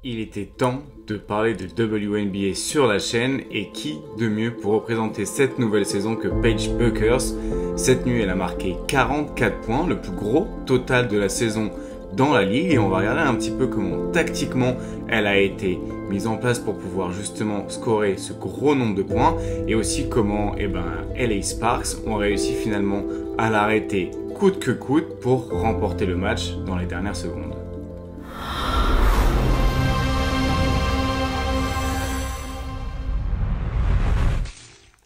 Il était temps de parler de WNBA sur la chaîne et qui de mieux pour représenter cette nouvelle saison que Paige Bueckers. Cette nuit, elle a marqué 44 points, le plus gros total de la saison dans la ligue, et on va regarder un petit peu comment tactiquement elle a été mise en place pour pouvoir justement scorer ce gros nombre de points, et aussi comment LA Sparks ont réussi finalement à l'arrêter coûte que coûte pour remporter le match dans les dernières secondes.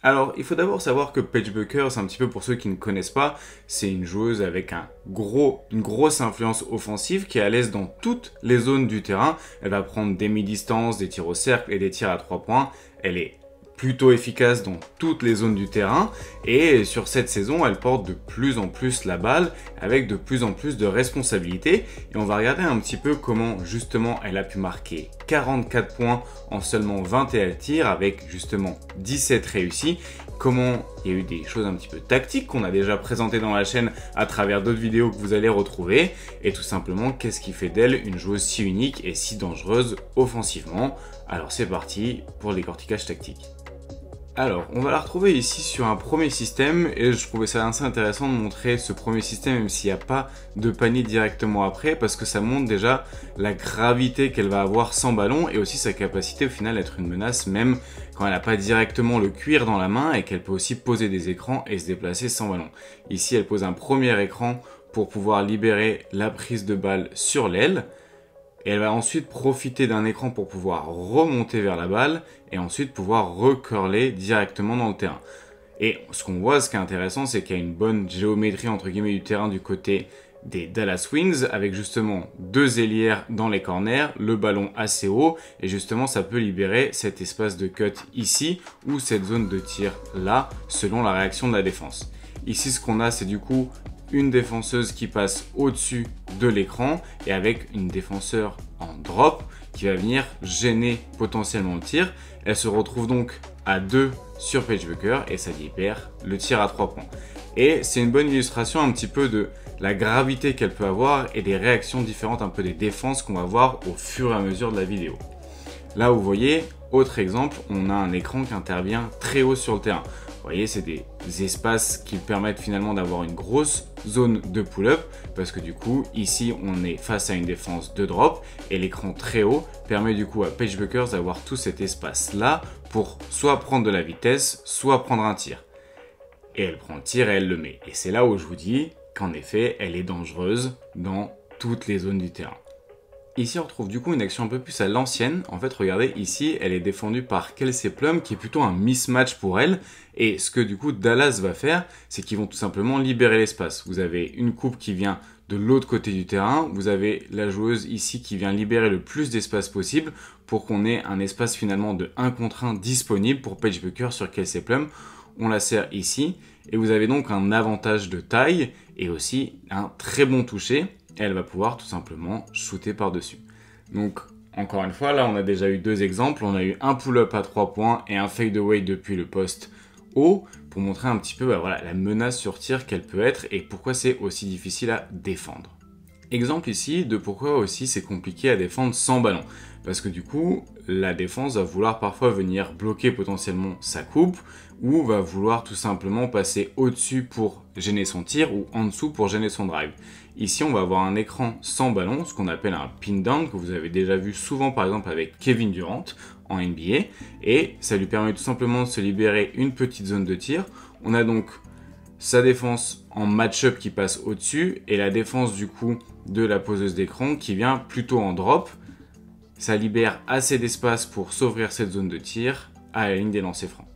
Alors, il faut d'abord savoir que Paige Bueckers, un petit peu pour ceux qui ne connaissent pas, c'est une joueuse avec une grosse influence offensive qui est à l'aise dans toutes les zones du terrain. Elle va prendre des mi-distances, des tirs au cercle et des tirs à 3 points. Elle est plutôt efficace dans toutes les zones du terrain, et sur cette saison elle porte de plus en plus la balle avec de plus en plus de responsabilités, et on va regarder un petit peu comment justement elle a pu marquer 44 points en seulement 21 tirs avec justement 17 réussis, comment il y a eu des choses un petit peu tactiques qu'on a déjà présentées dans la chaîne à travers d'autres vidéos que vous allez retrouver, et tout simplement qu'est-ce qui fait d'elle une joueuse si unique et si dangereuse offensivement. Alors c'est parti pour le décortiquage tactique. Alors, on va la retrouver ici sur un premier système, et je trouvais ça assez intéressant de montrer ce premier système même s'il n'y a pas de panier directement après, parce que ça montre déjà la gravité qu'elle va avoir sans ballon et aussi sa capacité au final à être une menace même quand elle n'a pas directement le cuir dans la main, et qu'elle peut aussi poser des écrans et se déplacer sans ballon. Ici, elle pose un premier écran pour pouvoir libérer la prise de balle sur l'aile. Et elle va ensuite profiter d'un écran pour pouvoir remonter vers la balle et ensuite pouvoir recurler directement dans le terrain. Et ce qu'on voit, ce qui est intéressant, c'est qu'il y a une bonne géométrie entre guillemets du terrain du côté des Dallas Wings, avec justement deux ailières dans les corners, le ballon assez haut, et justement ça peut libérer cet espace de cut ici ou cette zone de tir là, selon la réaction de la défense. Ici, ce qu'on a, c'est du coup une défenseuse qui passe au-dessus de l'écran et avec une défenseur en drop qui va venir gêner potentiellement le tir. Elle se retrouve donc à 2 sur Paige Bueckers et ça libère le tir à 3 points. Et c'est une bonne illustration un petit peu de la gravité qu'elle peut avoir et des réactions différentes un peu des défenses qu'on va voir au fur et à mesure de la vidéo. Là, vous voyez, autre exemple, on a un écran qui intervient très haut sur le terrain. Vous voyez, c'est des espaces qui permettent finalement d'avoir une grosse zone de pull-up, parce que du coup, ici, on est face à une défense de drop, et l'écran très haut permet du coup à Paige Bueckers d'avoir tout cet espace-là pour soit prendre de la vitesse, soit prendre un tir. Et elle prend le tir et elle le met. Et c'est là où je vous dis qu'en effet, elle est dangereuse dans toutes les zones du terrain. Ici, on retrouve du coup une action un peu plus à l'ancienne. En fait, regardez, ici, elle est défendue par Kelsey Plum, qui est plutôt un mismatch pour elle. Et ce que du coup Dallas va faire, c'est qu'ils vont tout simplement libérer l'espace. Vous avez une coupe qui vient de l'autre côté du terrain. Vous avez la joueuse ici qui vient libérer le plus d'espace possible pour qu'on ait un espace finalement de 1 contre 1 disponible pour Paige Bueckers sur Kelsey Plum. On la sert ici. Et vous avez donc un avantage de taille et aussi un très bon toucher. Et elle va pouvoir tout simplement shooter par-dessus. Donc, encore une fois, là, on a déjà eu deux exemples. On a eu un pull-up à 3 points et un fade-away depuis le poste haut pour montrer un petit peu la menace sur tir qu'elle peut être et pourquoi c'est aussi difficile à défendre. Exemple ici de pourquoi aussi c'est compliqué à défendre sans ballon. Parce que du coup, la défense va vouloir parfois venir bloquer potentiellement sa coupe ou va vouloir tout simplement passer au-dessus pour gêner son tir ou en dessous pour gêner son drive. Ici, on va avoir un écran sans ballon, ce qu'on appelle un pin down, que vous avez déjà vu souvent par exemple avec Kevin Durant en NBA, et ça lui permet tout simplement de se libérer une petite zone de tir. On a donc sa défense en match-up qui passe au-dessus et la défense du coup de la poseuse d'écran qui vient plutôt en drop. Ça libère assez d'espace pour s'ouvrir cette zone de tir à la ligne des lancers francs.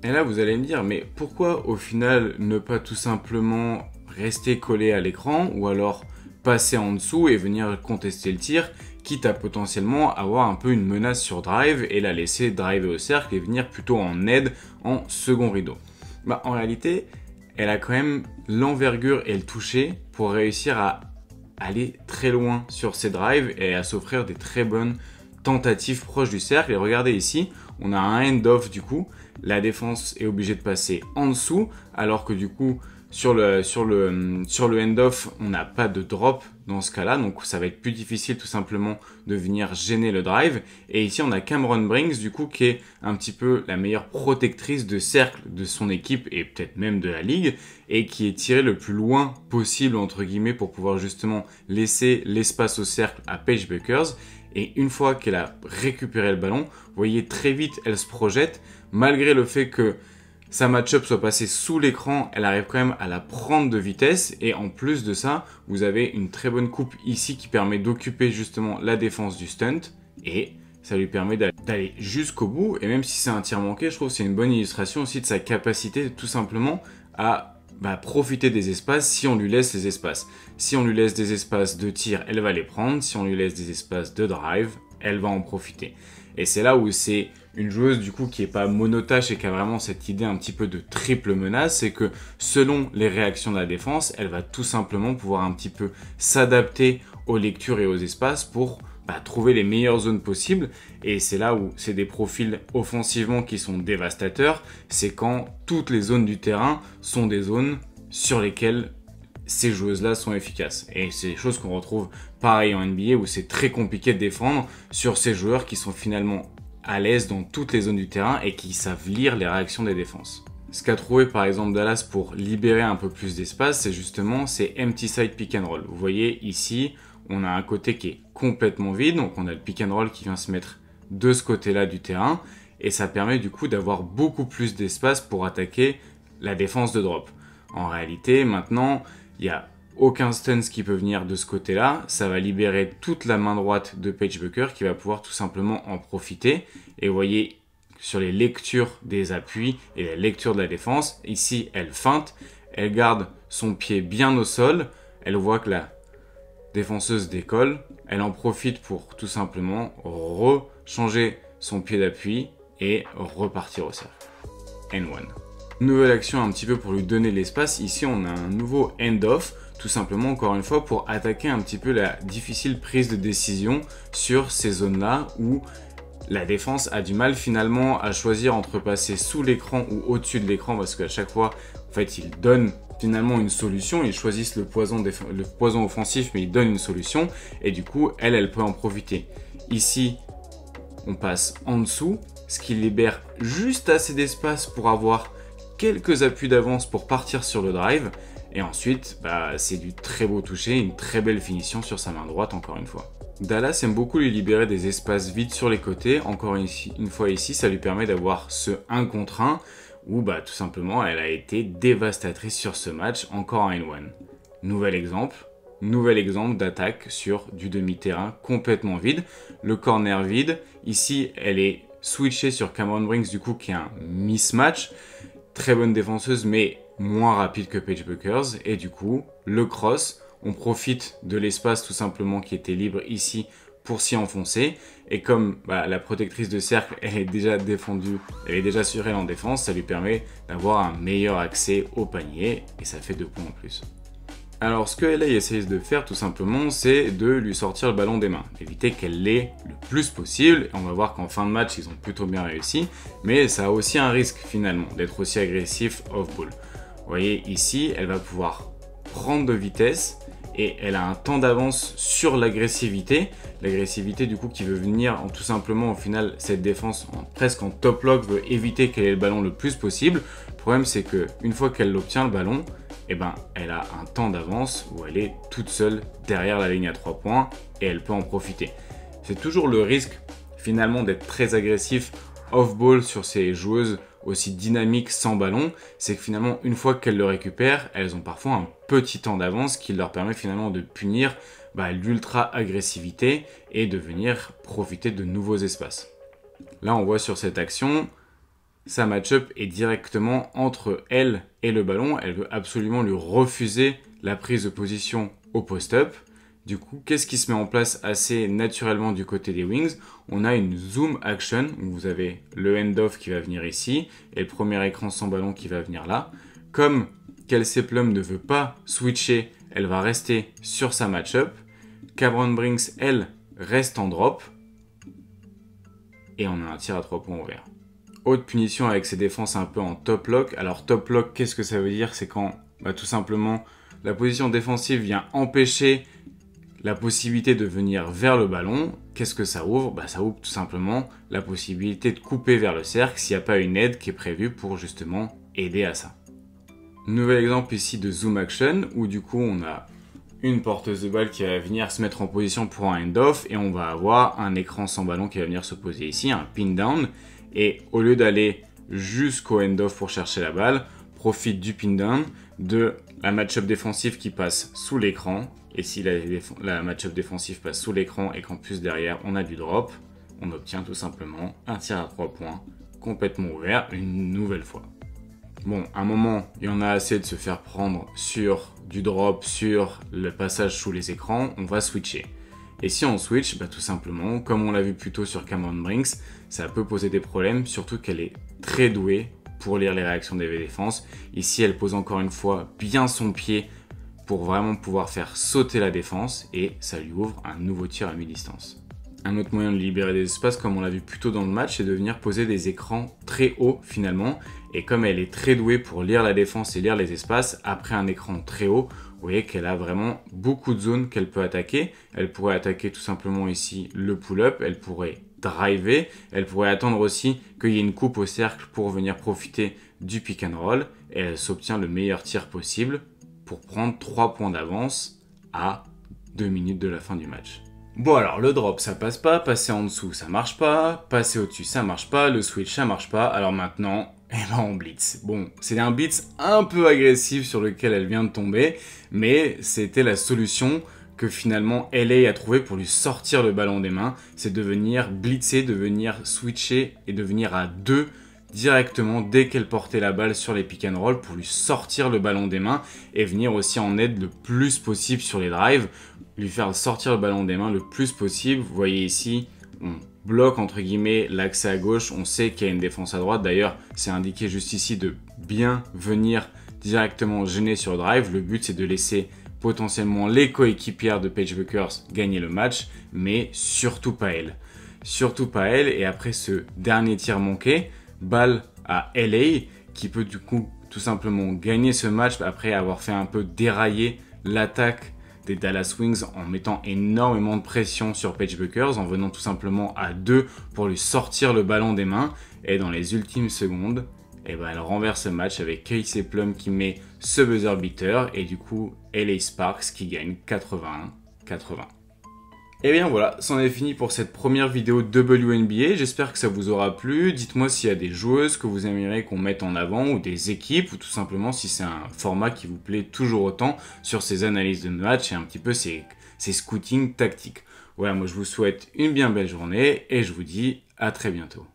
Et là, vous allez me dire, mais pourquoi au final ne pas tout simplement rester collé à l'écran ou alors passer en dessous et venir contester le tir, quitte à potentiellement avoir un peu une menace sur drive et la laisser driver au cercle et venir plutôt en aide en second rideau. En réalité, elle a quand même l'envergure et le toucher pour réussir à aller très loin sur ses drives et à s'offrir des très bonnes tentatives proches du cercle. Et regardez ici, on a un end-off du coup. La défense est obligée de passer en dessous, alors que du coup, Sur le end-off, on n'a pas de drop dans ce cas-là, donc ça va être plus difficile tout simplement de venir gêner le drive. Et ici, on a Cameron Brings, du coup, qui est un petit peu la meilleure protectrice de cercle de son équipe et peut-être même de la ligue, et qui est tirée le plus loin possible, entre guillemets, pour pouvoir justement laisser l'espace au cercle à Paige Bueckers. Et une fois qu'elle a récupéré le ballon, vous voyez très vite, elle se projette, malgré le fait que sa match-up soit passée sous l'écran, elle arrive quand même à la prendre de vitesse. Et en plus de ça, vous avez une très bonne coupe ici qui permet d'occuper justement la défense du stunt. Et ça lui permet d'aller jusqu'au bout. Et même si c'est un tir manqué, je trouve que c'est une bonne illustration aussi de sa capacité tout simplement à profiter des espaces si on lui laisse les espaces. Si on lui laisse des espaces de tir, elle va les prendre. Si on lui laisse des espaces de drive, elle va en profiter. Et c'est là où c'est une joueuse du coup qui est pas monotâche et qui a vraiment cette idée un petit peu de triple menace, c'est que selon les réactions de la défense, elle va tout simplement pouvoir un petit peu s'adapter aux lectures et aux espaces pour trouver les meilleures zones possibles. Et c'est là où c'est des profils offensivement qui sont dévastateurs, c'est quand toutes les zones du terrain sont des zones sur lesquelles ces joueuses-là sont efficaces. Et c'est des choses qu'on retrouve pareil en NBA où c'est très compliqué de défendre sur ces joueurs qui sont finalement à l'aise dans toutes les zones du terrain et qui savent lire les réactions des défenses. Ce qu'a trouvé par exemple Dallas pour libérer un peu plus d'espace, c'est justement ces empty side pick and roll. Vous voyez ici, on a un côté qui est complètement vide, donc on a le pick and roll qui vient se mettre de ce côté-là du terrain et ça permet du coup d'avoir beaucoup plus d'espace pour attaquer la défense de drop. En réalité, maintenant, il n'y a aucun stun qui peut venir de ce côté-là. Ça va libérer toute la main droite de Paige Bueckers qui va pouvoir tout simplement en profiter. Et vous voyez sur les lectures des appuis et la lecture de la défense, ici elle feinte, elle garde son pied bien au sol, elle voit que la défenseuse décolle, elle en profite pour tout simplement rechanger son pied d'appui et repartir au cercle. N1. Nouvelle action un petit peu pour lui donner l'espace. Ici, on a un nouveau end-off, tout simplement, encore une fois, pour attaquer un petit peu la difficile prise de décision sur ces zones-là où la défense a du mal finalement à choisir entre passer sous l'écran ou au-dessus de l'écran parce qu'à chaque fois, en fait, ils donnent finalement une solution. Ils choisissent le poison offensif, mais ils donnent une solution et du coup, elle peut en profiter. Ici, on passe en dessous, ce qui libère juste assez d'espace pour avoir quelques appuis d'avance pour partir sur le drive. Et ensuite, c'est du très beau toucher, une très belle finition sur sa main droite encore une fois. Dallas aime beaucoup lui libérer des espaces vides sur les côtés. Encore une fois ici, ça lui permet d'avoir ce 1 contre 1 où tout simplement elle a été dévastatrice sur ce match, encore un N1. Nouvel exemple d'attaque sur du demi-terrain complètement vide. Le corner vide, ici elle est switchée sur Cameron Brings du coup qui est un mismatch. Très bonne défenseuse mais moins rapide que Paige Bueckers et du coup le cross, on profite de l'espace tout simplement qui était libre ici pour s'y enfoncer et comme la protectrice de cercle elle est déjà défendue, elle est déjà sur elle en défense, ça lui permet d'avoir un meilleur accès au panier et ça fait 2 points en plus. Alors ce que LA essaye de faire tout simplement c'est de lui sortir le ballon des mains, d'éviter qu'elle l'ait le plus possible. Et on va voir qu'en fin de match ils ont plutôt bien réussi, mais ça a aussi un risque finalement d'être aussi agressif off-ball. Vous voyez ici elle va pouvoir prendre de vitesse et elle a un temps d'avance sur l'agressivité. L'agressivité du coup qui veut venir en tout simplement au final cette défense presque en top lock veut éviter qu'elle ait le ballon le plus possible. Le problème c'est que une fois qu'elle obtient le ballon, elle a un temps d'avance où elle est toute seule derrière la ligne à 3 points et elle peut en profiter. C'est toujours le risque finalement d'être très agressif off-ball sur ces joueuses aussi dynamiques sans ballon, c'est que finalement une fois qu'elles le récupèrent, elles ont parfois un petit temps d'avance qui leur permet finalement de punir l'ultra-agressivité et de venir profiter de nouveaux espaces. Là on voit sur cette action, sa match-up est directement entre elle et le ballon. Elle veut absolument lui refuser la prise de position au post-up. Du coup, qu'est-ce qui se met en place assez naturellement du côté des Wings? On a une zoom action où vous avez le end-off qui va venir ici et le premier écran sans ballon qui va venir là. Comme Kelsey Plum ne veut pas switcher, elle va rester sur sa match-up. Cameron Brings, elle, reste en drop. Et on a un tir à 3 points ouvert. Autre punition avec ses défenses un peu en top lock. Alors top lock, qu'est-ce que ça veut dire? C'est quand Bah, tout simplement, la position défensive vient empêcher la possibilité de venir vers le ballon. Qu'est-ce que ça ouvre? Bah, ça ouvre tout simplement la possibilité de couper vers le cercle s'il n'y a pas une aide qui est prévue pour justement aider à ça. Nouvel exemple ici de zoom action où du coup on a une porteuse de balle qui va venir se mettre en position pour un end-off et on va avoir un écran sans ballon qui va venir se poser ici, un pin down. Et au lieu d'aller jusqu'au end-off pour chercher la balle, profite du pin down, de la match-up défensive qui passe sous l'écran. Et si la match-up défensive passe sous l'écran et qu'en plus derrière on a du drop, on obtient tout simplement un tir à 3 points complètement ouvert une nouvelle fois. Bon, à un moment, il y en a assez de se faire prendre sur du drop, sur le passage sous les écrans, on va switcher. Et si on switch, bah, tout simplement, comme on l'a vu plus tôt sur Cameron Brinks, ça peut poser des problèmes, surtout qu'elle est très douée pour lire les réactions des défenses. Ici, elle pose encore une fois bien son pied pour vraiment pouvoir faire sauter la défense et ça lui ouvre un nouveau tir à mi-distance. Un autre moyen de libérer des espaces, comme on l'a vu plus tôt dans le match, c'est de venir poser des écrans très hauts finalement. Et comme elle est très douée pour lire la défense et lire les espaces, après un écran très haut, vous voyez qu'elle a vraiment beaucoup de zones qu'elle peut attaquer. Elle pourrait attaquer tout simplement ici le pull-up, elle pourrait driver, elle pourrait attendre aussi qu'il y ait une coupe au cercle pour venir profiter du pick and roll. Et elle s'obtient le meilleur tir possible pour prendre 3 points d'avance à 2 minutes de la fin du match. Bon alors le drop ça passe pas, passer en dessous ça marche pas, passer au-dessus ça marche pas, le switch ça marche pas, alors maintenant on blitz. Bon, c'est un blitz un peu agressif sur lequel elle vient de tomber, mais c'était la solution que finalement LA a trouvé pour lui sortir le ballon des mains, c'est de venir blitzer, de venir switcher et de venir à 2 directement dès qu'elle portait la balle sur les pick and roll pour lui sortir le ballon des mains et venir aussi en aide le plus possible sur les drives, lui faire sortir le ballon des mains le plus possible. Vous voyez ici, on bloque entre guillemets l'accès à gauche, on sait qu'il y a une défense à droite, d'ailleurs c'est indiqué juste ici de bien venir directement gêner sur le drive. Le but c'est de laisser potentiellement les coéquipières de Paige Bueckers gagner le match, mais surtout pas elle. Surtout pas elle, et après ce dernier tir manqué, balle à LA qui peut du coup tout simplement gagner ce match après avoir fait un peu dérailler l'attaque des Dallas Wings en mettant énormément de pression sur Paige Bueckers, en venant tout simplement à 2 pour lui sortir le ballon des mains. Et dans les ultimes secondes, elle renverse le match avec Kaycee Plum qui met ce buzzer beater et du coup LA Sparks qui gagne 81-80. Et bien voilà, c'en est fini pour cette première vidéo WNBA, j'espère que ça vous aura plu. Dites-moi s'il y a des joueuses que vous aimeriez qu'on mette en avant ou des équipes ou tout simplement si c'est un format qui vous plaît toujours autant sur ces analyses de match et un petit peu ces scouting tactiques. Voilà, moi je vous souhaite une bien belle journée et je vous dis à très bientôt.